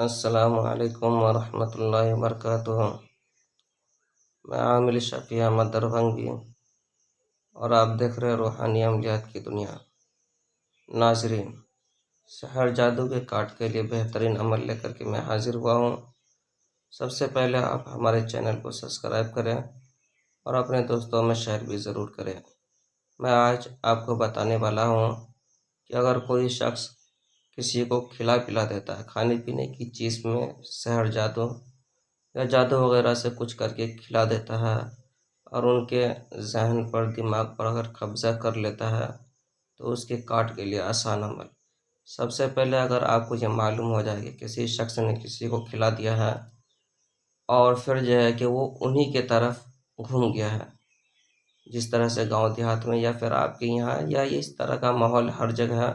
السلام علیکم ورحمۃ اللہ وبرکاتہ۔ میں عامل شفیع احمد دربھنگی اور آپ دیکھ رہے روحانی عملیات کی دنیا۔ ناظرین، سحر جادو کے کاٹ کے لیے بہترین عمل لے کر کے میں حاضر ہوا ہوں۔ سب سے پہلے آپ ہمارے چینل کو سبسکرائب کریں اور اپنے دوستوں میں شیئر بھی ضرور کریں۔ میں آج آپ کو بتانے والا ہوں کہ اگر کوئی شخص کسی کو کھلا پلا دیتا ہے، کھانے پینے کی چیز میں سحر جادو یا جادو وغیرہ سے کچھ کر کے کھلا دیتا ہے اور ان کے ذہن پر، دماغ پر اگر قبضہ کر لیتا ہے تو اس کے کاٹ کے لیے آسان عمل۔ سب سے پہلے اگر آپ کو یہ معلوم ہو جائے کہ کسی شخص نے کسی کو کھلا دیا ہے اور پھر جو ہے کہ وہ انہی کے طرف گھوم گیا ہے، جس طرح سے گاؤں دیہات میں یا پھر آپ کے یہاں یا اس طرح کا ماحول ہر جگہ ہے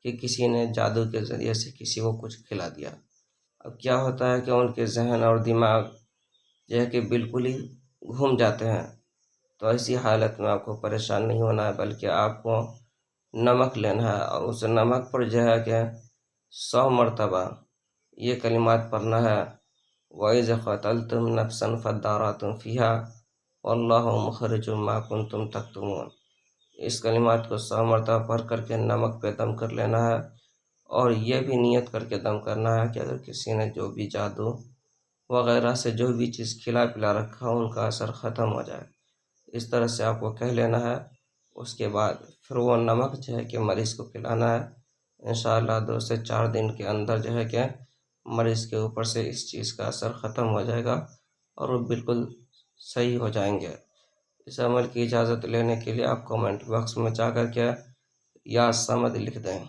کہ کسی نے جادو کے ذریعے سے کسی کو کچھ کھلا دیا، اب کیا ہوتا ہے کہ ان کے ذہن اور دماغ جو ہے کہ بالکل ہی گھوم جاتے ہیں۔ تو ایسی حالت میں آپ کو پریشان نہیں ہونا ہے، بلکہ آپ کو نمک لینا ہے اور اس نمک پر جو ہے کہ 100 مرتبہ یہ کلمات پڑھنا ہے: وَإِذْ قَتَلْتُمْ نَفْسًا فَادَّارَأْتُمْ فِيهَا وَاللَّهُ مُخْرِجٌ مَا كُنْتُمْ تَكْتُمُونَ۔ اس کلمات کو 100 مرتبہ پڑھ کر کے نمک پہ دم کر لینا ہے اور یہ بھی نیت کر کے دم کرنا ہے کہ اگر کسی نے جو بھی جادو وغیرہ سے جو بھی چیز کھلا پلا رکھا ان کا اثر ختم ہو جائے، اس طرح سے آپ کو کہہ لینا ہے۔ اس کے بعد پھر وہ نمک جو ہے کہ مریض کو پلانا ہے۔ انشاءاللہ 2 سے 4 دن کے اندر جو ہے کہ مریض کے اوپر سے اس چیز کا اثر ختم ہو جائے گا اور وہ بالکل صحیح ہو جائیں گے۔ اس عمل کی اجازت لینے کے لیے آپ کمنٹ باکس میں جا کر کے یا صمد لکھ دیں۔